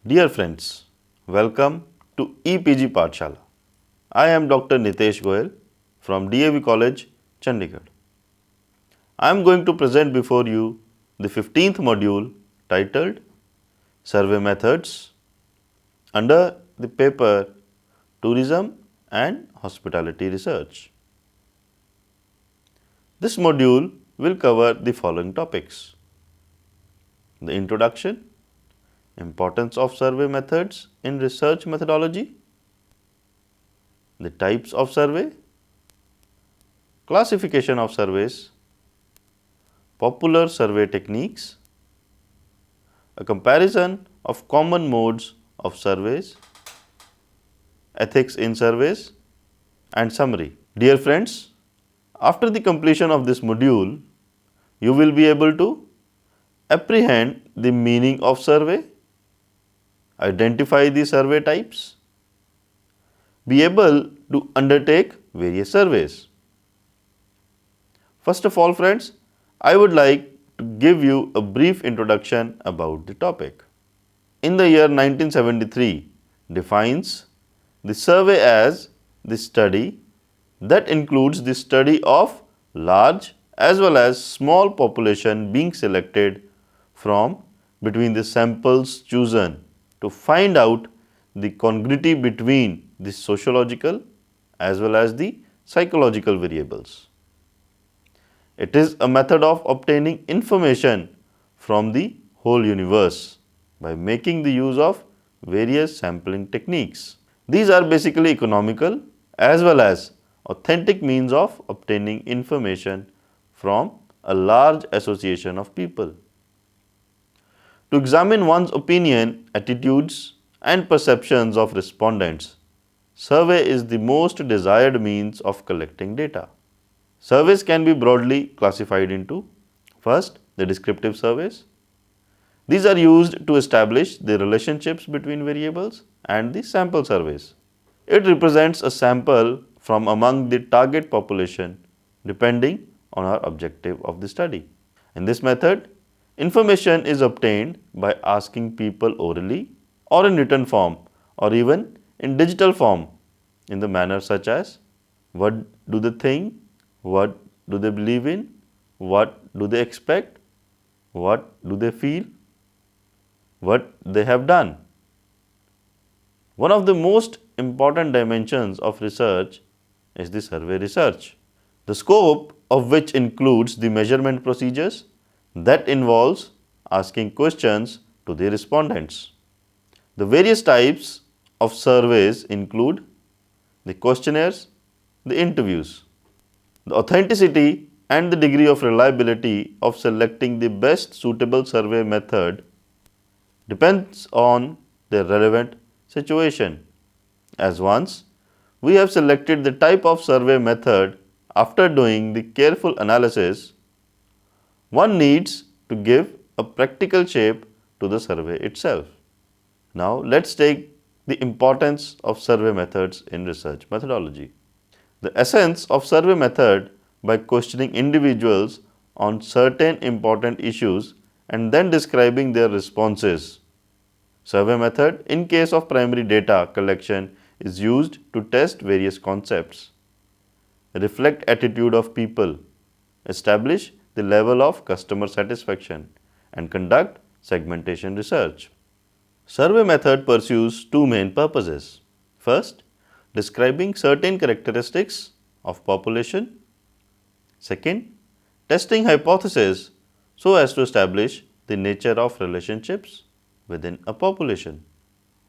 Dear friends, welcome to EPG Pathshala. I am Dr. Nitesh Goyal from DAV College, Chandigarh. I am going to present before you the 15th module titled Survey Methods under the paper Tourism and Hospitality Research. This module will cover the following topics: the introduction, importance of survey methods in research methodology, the types of survey, classification of surveys, popular survey techniques, a comparison of common modes of surveys, ethics in surveys, and summary. Dear friends, after the completion of this module, you will be able to apprehend the meaning of survey, identify the survey types, be able to undertake various surveys. First of all, friends, I would like to give you a brief introduction about the topic. In the year 1973, defines the survey as the study that includes the study of large as well as small population being selected from between the samples chosen to find out the congruity between the sociological as well as the psychological variables. It is a method of obtaining information from the whole universe by making the use of various sampling techniques. These are basically economical as well as authentic means of obtaining information from a large association of people. To examine one's opinion, attitudes, and perceptions of respondents, survey is the most desired means of collecting data. Surveys can be broadly classified into: first, the descriptive surveys. These are used to establish the relationships between variables, and the sample surveys. It represents a sample from among the target population depending on our objective of the study. In this method, information is obtained by asking people orally or in written form or even in digital form in the manner such as: what do they think, what do they believe in, what do they expect, what do they feel, what they have done. One of the most important dimensions of research is the survey research, the scope of which includes the measurement procedures that involves asking questions to the respondents. The various types of surveys include the questionnaires, the interviews. The authenticity and the degree of reliability of selecting the best suitable survey method depends on the relevant situation, as once we have selected the type of survey method after doing the careful analysis, one needs to give a practical shape to the survey itself. Now, let's take the importance of survey methods in research methodology. The essence of survey method by questioning individuals on certain important issues and then describing their responses. Survey method in case of primary data collection is used to test various concepts, reflect attitude of people, establish the level of customer satisfaction, and conduct segmentation research. Survey method pursues two main purposes. First, describing certain characteristics of population. Second, testing hypotheses so as to establish the nature of relationships within a population.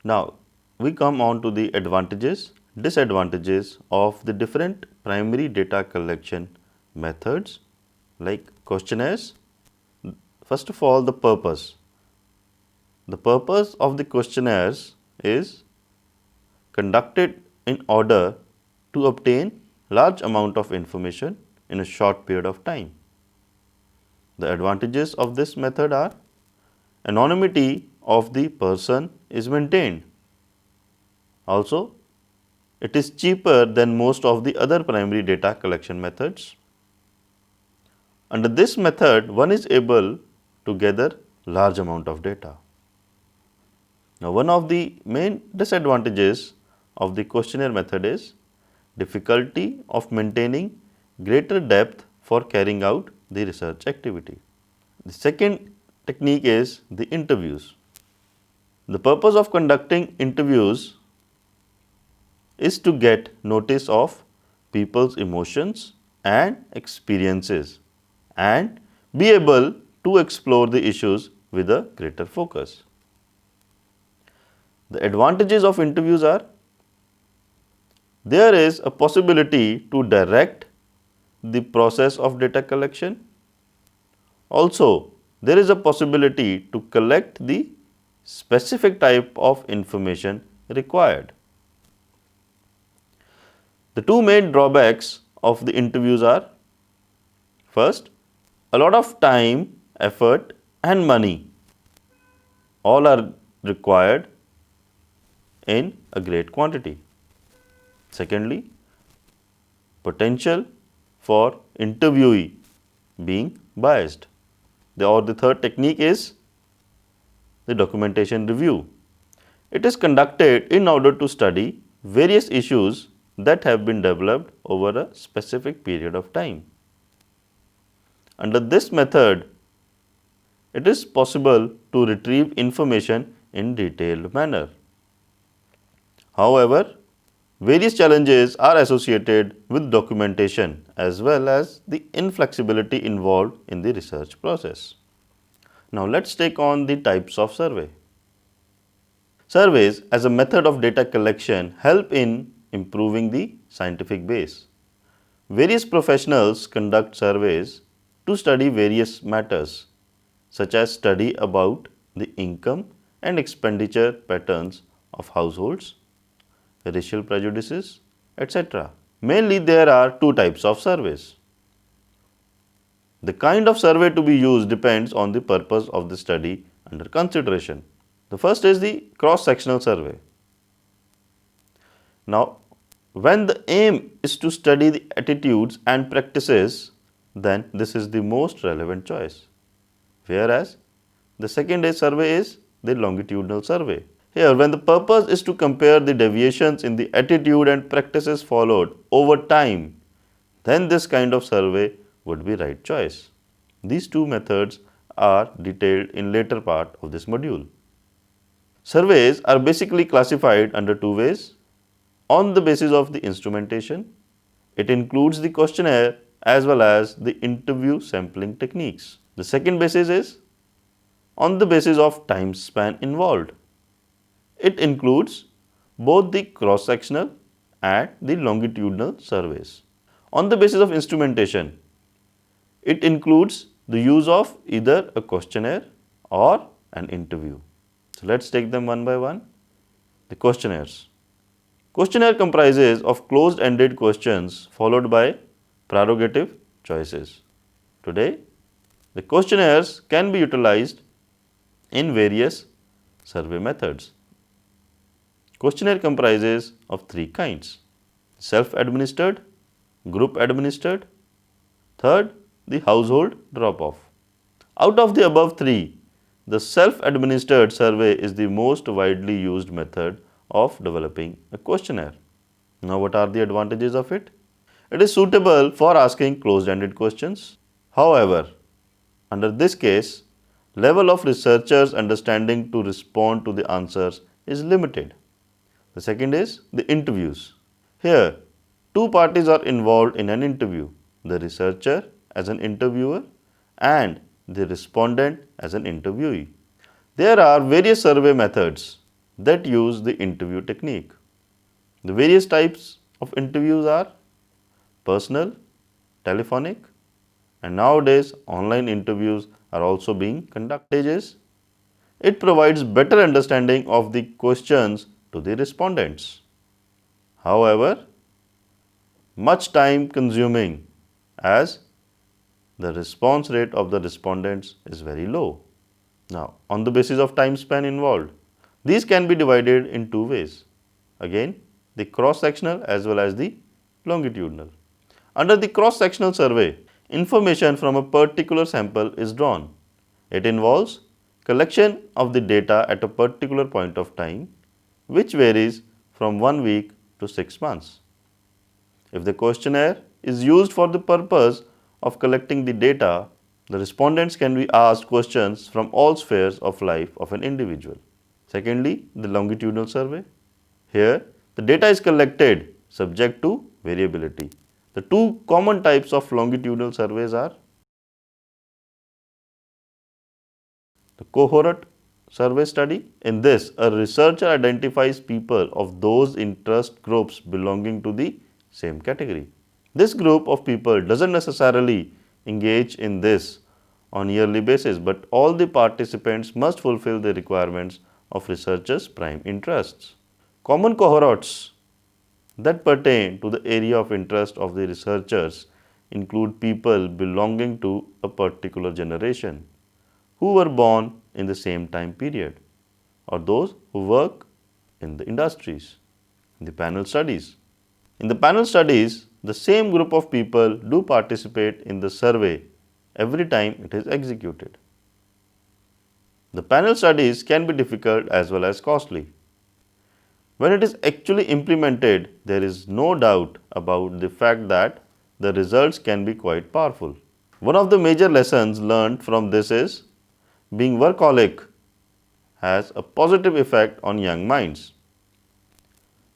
Now, we come on to the advantages, disadvantages of the different primary data collection methods like questionnaires. First of all, the purpose. The purpose of the questionnaires is conducted in order to obtain large amount of information in a short period of time. The advantages of this method are: anonymity of the person is maintained. Also, it is cheaper than most of the other primary data collection methods. Under this method, one is able to gather large amount of data. Now, one of the main disadvantages of the questionnaire method is difficulty of maintaining greater depth for carrying out the research activity. The second technique is the interviews. The purpose of conducting interviews is to get notice of people's emotions and experiences and be able to explore the issues with a greater focus. The advantages of interviews are there is a possibility to direct the process of data collection. Also, there is a possibility to collect the specific type of information required. The two main drawbacks of the interviews are first, a lot of time, effort and money all are required in a great quantity. Secondly, potential for interviewee being biased. The third technique is the documentation review. It is conducted in order to study various issues that have been developed over a specific period of time. Under this method, it is possible to retrieve information in detailed manner. However, various challenges are associated with documentation as well as the inflexibility involved in the research process. Now, let's take on the types of survey. Surveys as a method of data collection help in improving the scientific base. Various professionals conduct surveys to study various matters such as study about the income and expenditure patterns of households, racial prejudices, etc. Mainly there are two types of surveys. The kind of survey to be used depends on the purpose of the study under consideration. The first is the cross-sectional survey. Now, when the aim is to study the attitudes and practices, then this is the most relevant choice. Whereas, the second survey is the longitudinal survey. Here, when the purpose is to compare the deviations in the attitude and practices followed over time, then this kind of survey would be right choice. These two methods are detailed in later part of this module. Surveys are basically classified under two ways. On the basis of the instrumentation, it includes the questionnaire as well as the interview sampling techniques. The second basis is on the basis of time span involved. It includes both the cross-sectional and the longitudinal surveys. On the basis of instrumentation, it includes the use of either a questionnaire or an interview. So, let's take them one by one. The questionnaires. Questionnaire comprises of closed-ended questions followed by prerogative choices. Today, the questionnaires can be utilized in various survey methods. Questionnaire comprises of three kinds: self-administered, group-administered, third, the household drop-off. Out of the above three, the self-administered survey is the most widely used method of developing a questionnaire. Now, what are the advantages of it? It is suitable for asking closed-ended questions. However, under this case, level of researchers' understanding to respond to the answers is limited. The second is the interviews. Here, two parties are involved in an interview: the researcher as an interviewer and the respondent as an interviewee. There are various survey methods that use the interview technique. The various types of interviews are personal, telephonic, and nowadays online interviews are also being conducted. It provides better understanding of the questions to the respondents. However, much time consuming as the response rate of the respondents is very low. Now, on the basis of time span involved, these can be divided in two ways. Again, the cross-sectional as well as the longitudinal. Under the cross-sectional survey, information from a particular sample is drawn. It involves collection of the data at a particular point of time, which varies from 1 week to 6 months. If the questionnaire is used for the purpose of collecting the data, the respondents can be asked questions from all spheres of life of an individual. Secondly, the longitudinal survey. Here, the data is collected subject to variability. The two common types of longitudinal surveys are the cohort survey study. In this, a researcher identifies people of those interest groups belonging to the same category. This group of people doesn't necessarily engage in this on yearly basis, but all the participants must fulfill the requirements of researchers' prime interests. Common cohorts that pertain to the area of interest of the researchers include people belonging to a particular generation who were born in the same time period, or those who work in the industries. The panel studies. In the panel studies, the same group of people do participate in the survey every time it is executed. The panel studies can be difficult as well as costly. When it is actually implemented, there is no doubt about the fact that the results can be quite powerful. One of the major lessons learned from this is being workaholic has a positive effect on young minds.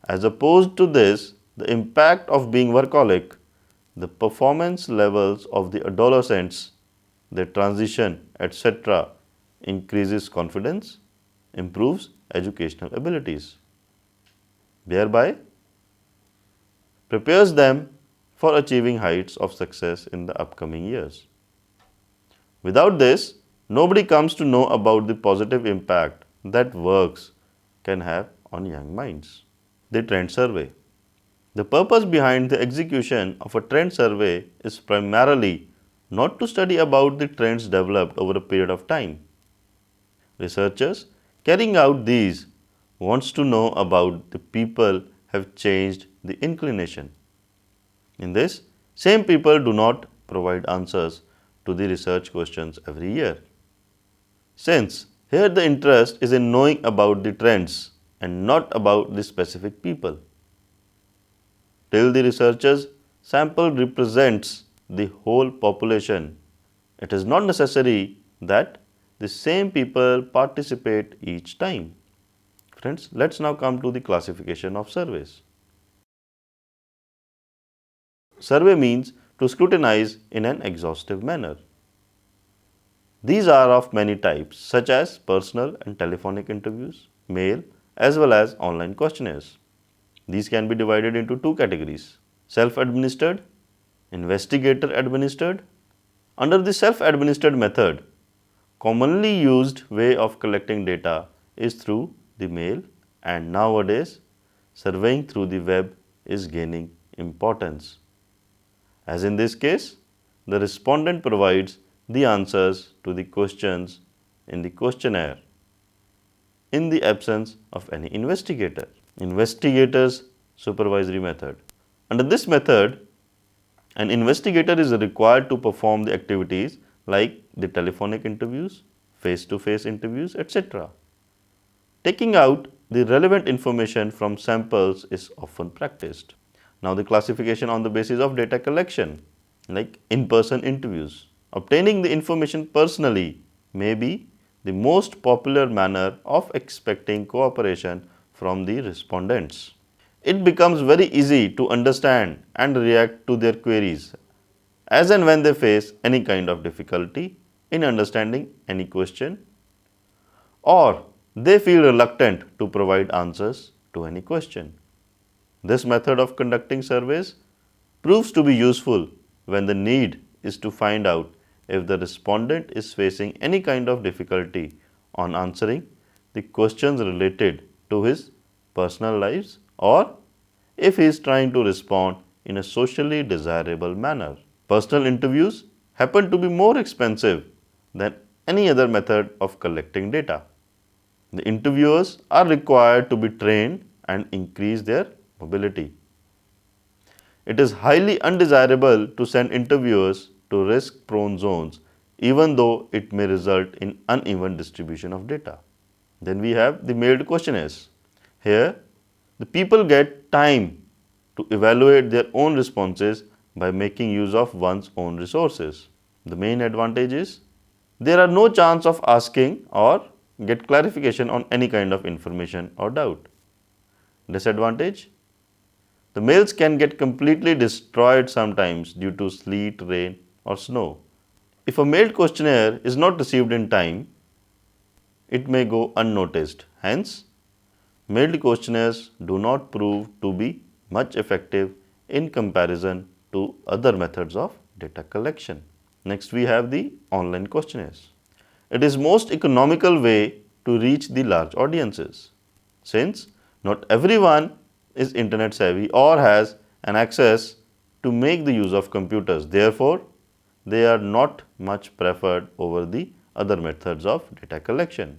As opposed to this, the impact of being workaholic, the performance levels of the adolescents, their transition, etc., increases confidence, improves educational abilities, thereby prepares them for achieving heights of success in the upcoming years. Without this, nobody comes to know about the positive impact that works can have on young minds. The trend survey. The purpose behind the execution of a trend survey is primarily not to study about the trends developed over a period of time. Researchers carrying out these wants to know about the people have changed the inclination. In this, same people do not provide answers to the research questions every year. Since here the interest is in knowing about the trends and not about the specific people. Till the researcher's sample represents the whole population, it is not necessary that the same people participate each time. Friends, let's now come to the classification of surveys. Survey means to scrutinize in an exhaustive manner. These are of many types such as personal and telephonic interviews, mail as well as online questionnaires. These can be divided into two categories: self-administered, investigator-administered. Under the self-administered method, commonly used way of collecting data is through the mail, and nowadays surveying through the web is gaining importance. As in this case, the respondent provides the answers to the questions in the questionnaire in the absence of any investigator. Investigator's supervisory method. Under this method, an investigator is required to perform the activities like the telephonic interviews, face-to-face interviews, etc. Taking out the relevant information from samples is often practiced. Now, the classification on the basis of data collection, like in-person interviews. Obtaining the information personally may be the most popular manner of expecting cooperation from the respondents. It becomes very easy to understand and react to their queries as and when they face any kind of difficulty in understanding any question, or they feel reluctant to provide answers to any question. This method of conducting surveys proves to be useful when the need is to find out if the respondent is facing any kind of difficulty on answering the questions related to his personal lives, or if he is trying to respond in a socially desirable manner. Personal interviews happen to be more expensive than any other method of collecting data. The interviewers are required to be trained and increase their mobility. It is highly undesirable to send interviewers to risk-prone zones even though it may result in uneven distribution of data. Then we have the mailed questionnaires. Here, the people get time to evaluate their own responses by making use of one's own resources. The main advantage is there are no chance of asking or get clarification on any kind of information or doubt. Disadvantage: the mails can get completely destroyed sometimes due to sleet, rain or snow. If a mailed questionnaire is not received in time, it may go unnoticed. Hence, mailed questionnaires do not prove to be much effective in comparison to other methods of data collection. Next, we have the online questionnaires. It is most economical way to reach the large audiences, since not everyone is internet savvy or has an access to make the use of computers. Therefore, they are not much preferred over the other methods of data collection.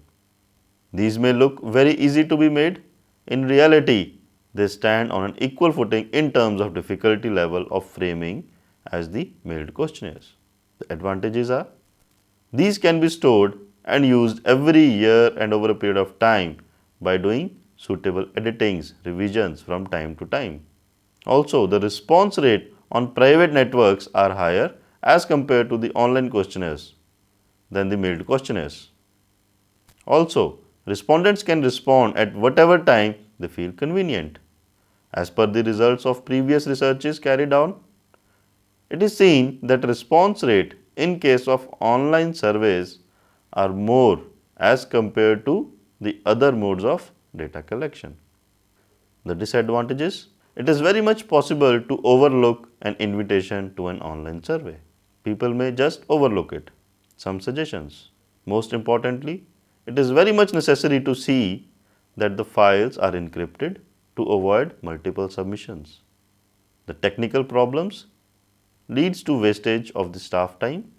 These may look very easy to be made. In reality, they stand on an equal footing in terms of difficulty level of framing as the mailed questionnaires. The advantages are these can be stored and used every year and over a period of time by doing suitable editings, revisions from time to time. Also, the response rate on private networks are higher as compared to the online questionnaires than the mailed questionnaires. Also, respondents can respond at whatever time they feel convenient. As per the results of previous researches carried out, it is seen that response rate in case of online surveys are more as compared to the other modes of data collection. The disadvantages: it is very much possible to overlook an invitation to an online survey. People may just overlook it. Some suggestions. Most importantly, it is very much necessary to see that the files are encrypted to avoid multiple submissions. The technical problems leads to wastage of the staff time.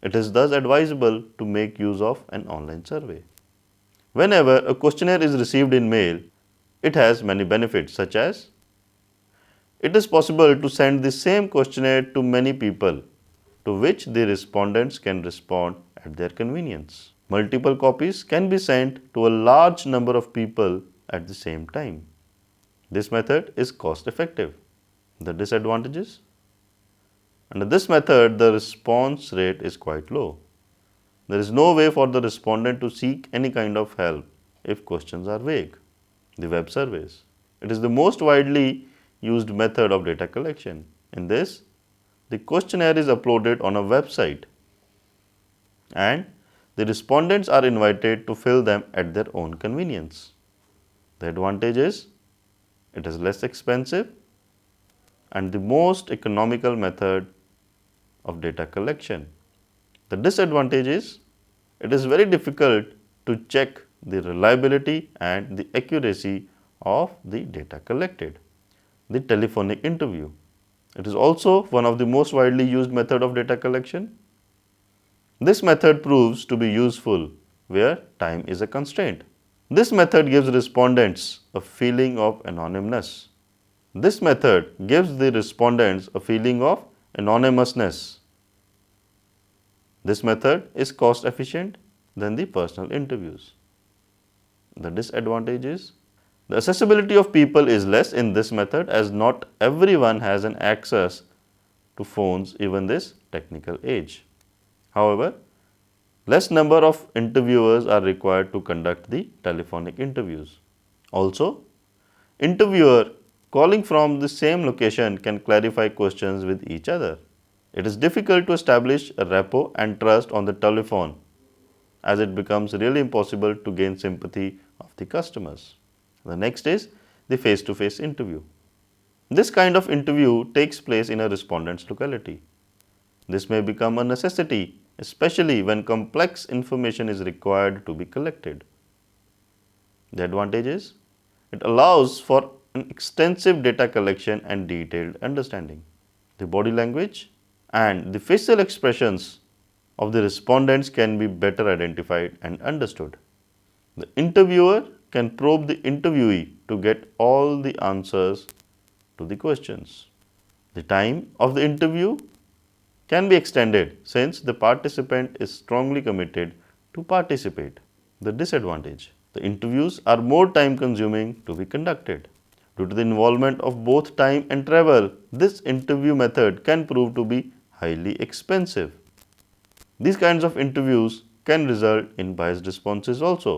It is thus advisable to make use of an online survey. Whenever a questionnaire is received in mail, it has many benefits, such as it is possible to send the same questionnaire to many people, to which the respondents can respond at their convenience. Multiple copies can be sent to a large number of people at the same time. This method is cost effective. The disadvantages: under this method, the response rate is quite low. There is no way for the respondent to seek any kind of help if questions are vague. The web surveys. It is the most widely used method of data collection. In this, the questionnaire is uploaded on a website and the respondents are invited to fill them at their own convenience. The advantage is it is less expensive and the most economical method of data collection. The disadvantage is it is very difficult to check the reliability and the accuracy of the data collected. The telephonic interview. It is also one of the most widely used method of data collection. This method proves to be useful where time is a constraint. This method gives respondents a feeling of anonymous. This method gives the respondents a feeling of anonymousness. This method is cost efficient than the personal interviews. The disadvantage is the accessibility of people is less in this method, as not everyone has an access to phones even this technical age. However, less number of interviewers are required to conduct the telephonic interviews. Also, interviewer calling from the same location can clarify questions with each other. It is difficult to establish a rapport and trust on the telephone, as it becomes really impossible to gain sympathy of the customers. The next is the face-to-face interview. This kind of interview takes place in a respondent's locality. This may become a necessity, especially when complex information is required to be collected. The advantage is it allows for an extensive data collection and detailed understanding. The body language and the facial expressions of the respondents can be better identified and understood. The interviewer can probe the interviewee to get all the answers to the questions. The time of the interview can be extended since the participant is strongly committed to participate. The disadvantage: the interviews are more time consuming to be conducted. Due to the involvement of both time and travel, this interview method can prove to be highly expensive. These kinds of interviews can result in biased responses also.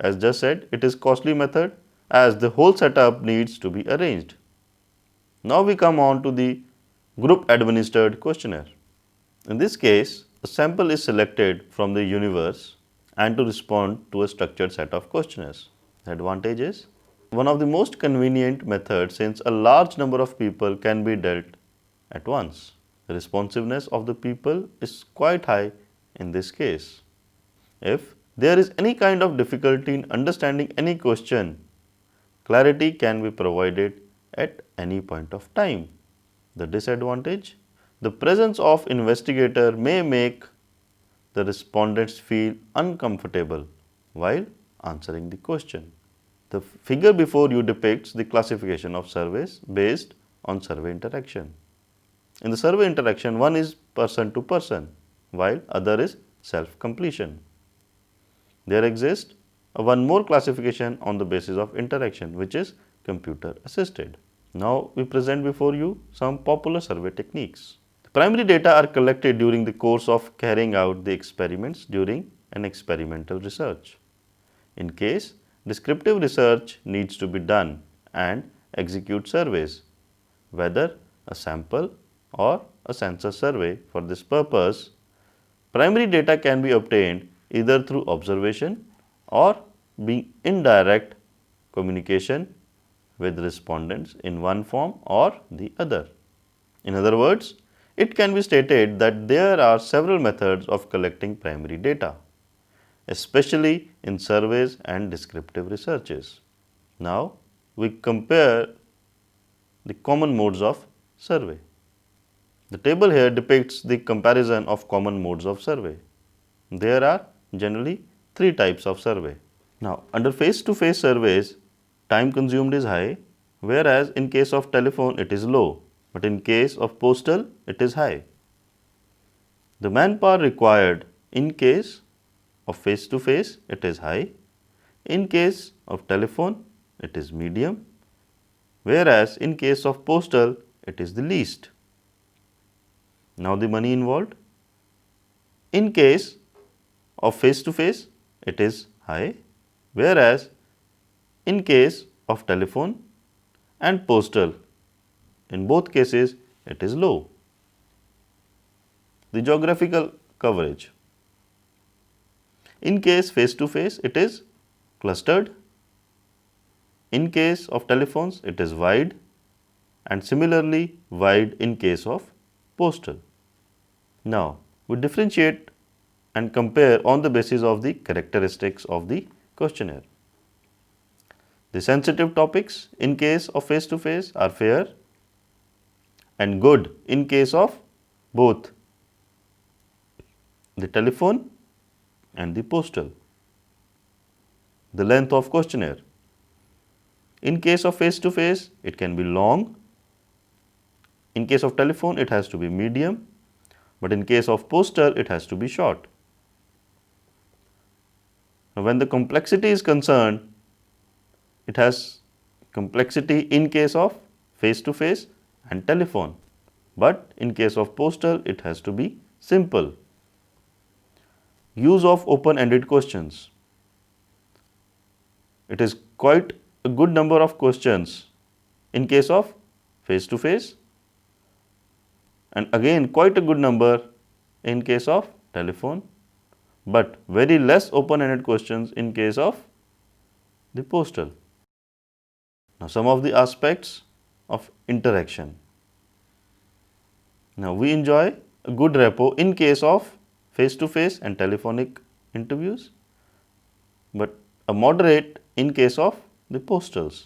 As just said, it is costly method as the whole setup needs to be arranged. Now we come on to the group administered questionnaire. In this case, a sample is selected from the universe and to respond to a structured set of questionnaires. The advantage is one of the most convenient methods since a large number of people can be dealt at once. The responsiveness of the people is quite high in this case. If there is any kind of difficulty in understanding any question, clarity can be provided at any point of time. The disadvantage: the presence of investigator may make the respondents feel uncomfortable while answering the question. The figure before you depicts the classification of surveys based on survey interaction. In the survey interaction, one is person to person, while other is self-completion. There exists one more classification on the basis of interaction, which is computer assisted. Now we present before you some popular survey techniques. The primary data are collected during the course of carrying out the experiments during an experimental research. In case descriptive research needs to be done and execute surveys, whether a sample or a census survey. For this purpose, primary data can be obtained either through observation or being indirect communication with respondents in one form or the other. In other words, it can be stated that there are several methods of collecting primary data, especially in surveys and descriptive researches. Now, we compare the common modes of survey. The table here depicts the comparison of common modes of survey. There are generally three types of survey. Now, under face-to-face surveys, time consumed is high, whereas in case of telephone it is low, but in case of postal it is high. The manpower required in case of face-to-face it is high, in case of telephone it is medium, whereas in case of postal it is the least. Now the money involved: in case of face-to-face it is high, whereas in case of telephone and postal, in both cases it is low. The geographical coverage: in case face-to-face it is clustered, in case of telephones it is wide, and similarly wide in case of postal. Now, we differentiate and compare on the basis of the characteristics of the questionnaire. The sensitive topics in case of face-to-face are fair and good in case of both the telephone and the postal. The length of questionnaire: in case of face-to-face it can be long, in case of telephone it has to be medium, but in case of postal it has to be short. Now, when the complexity is concerned, it has complexity in case of face-to-face and telephone, but in case of postal it has to be simple. Use of open-ended questions: it is quite a good number of questions in case of face-to-face, and again quite a good number in case of telephone, but very less open-ended questions in case of the postal. Now, some of the aspects of interaction. Now, we enjoy a good rapport in case of face-to-face and telephonic interviews, but a moderate in case of the postals.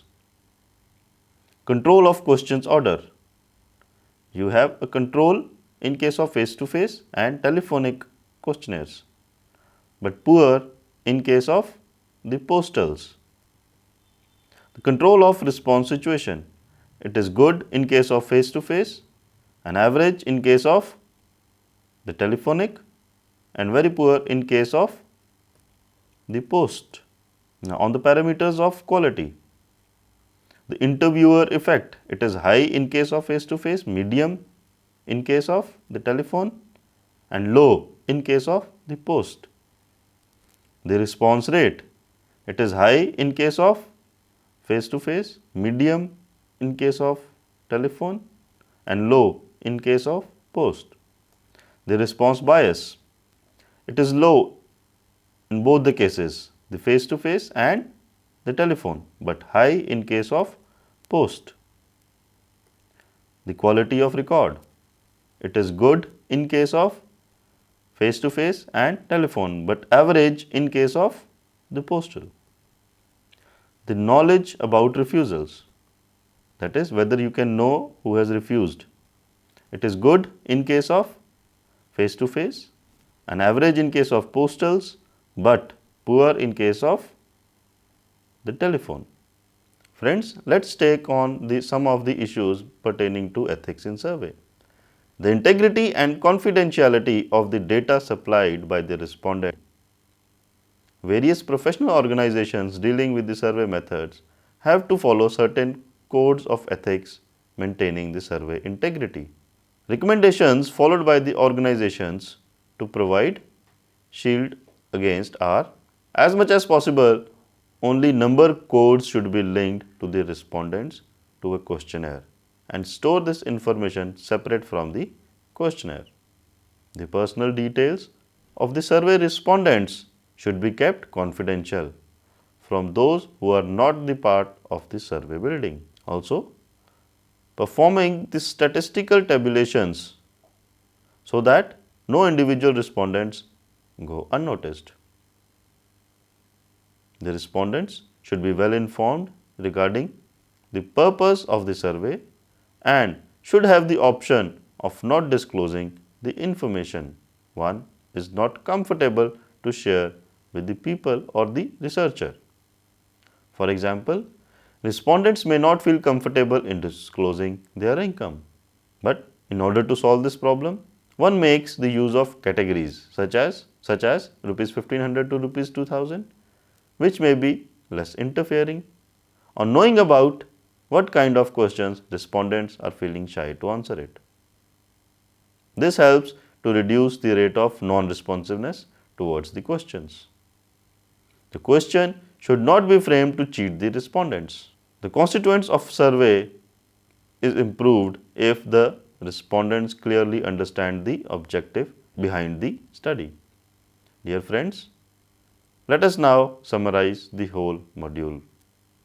Control of questions order: you have a control in case of face-to-face and telephonic questionnaires, but poor in case of the postals. The control of response situation: it is good in case of face-to-face and average in case of the telephonic, and very poor in case of the post. Now, on the parameters of quality, the interviewer effect, it is high in case of face-to-face, medium in case of the telephone, and low in case of the post. The response rate, it is high in case of face-to-face, medium in case of telephone, and low in case of post. The response bias, it is low in both the cases, the face-to-face and the telephone, but high in case of post. The quality of record, it is good in case of face-to-face and telephone, but average in case of the postal. The knowledge about refusals, that is whether you can know who has refused. It is good in case of face-to-face and average in case of postals, but poor in case of the telephone. Friends, let's take on some of the issues pertaining to ethics in survey. The integrity and confidentiality of the data supplied by the respondent. Various professional organizations dealing with the survey methods have to follow certain codes of ethics maintaining the survey integrity. Recommendations followed by the organizations to provide shield against are, as much as possible, only number codes should be linked to the respondents to a questionnaire and store this information separate from the questionnaire. The personal details of the survey respondents should be kept confidential from those who are not the part of the survey building. Also, performing the statistical tabulations so that no individual respondents go unnoticed. The respondents should be well informed regarding the purpose of the survey and should have the option of not disclosing the information one is not comfortable to share with the people or the researcher. For example, respondents may not feel comfortable in disclosing their income. But in order to solve this problem, one makes the use of categories such as rupees 1500 to rupees 2000, which may be less interfering, or knowing about what kind of questions respondents are feeling shy to answer it. This helps to reduce the rate of non-responsiveness towards the questions. The question should not be framed to cheat the respondents. The constituents of survey is improved if the respondents clearly understand the objective behind the study. Dear friends, let us now summarize the whole module.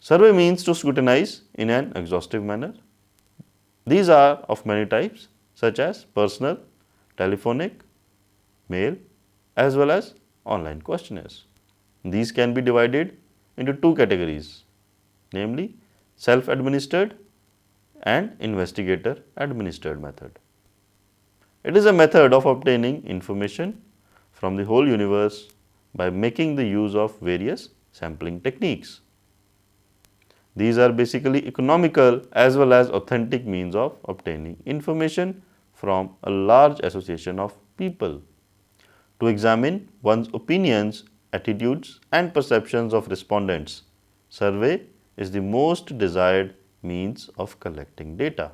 Survey means to scrutinize in an exhaustive manner. These are of many types such as personal, telephonic, mail, as well as online questionnaires. These can be divided into two categories, namely self-administered and investigator-administered method. It is a method of obtaining information from the whole universe by making the use of various sampling techniques. These are basically economical as well as authentic means of obtaining information from a large association of people. To examine one's opinions, attitudes and perceptions of respondents, survey is the most desired means of collecting data.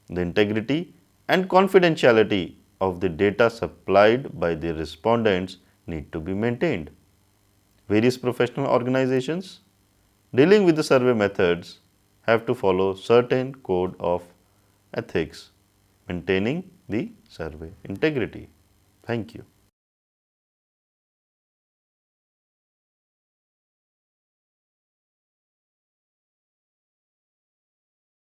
The integrity and confidentiality of the data supplied by the respondents need to be maintained. Various professional organizations dealing with the survey methods have to follow certain code of ethics maintaining the survey integrity. Thank you.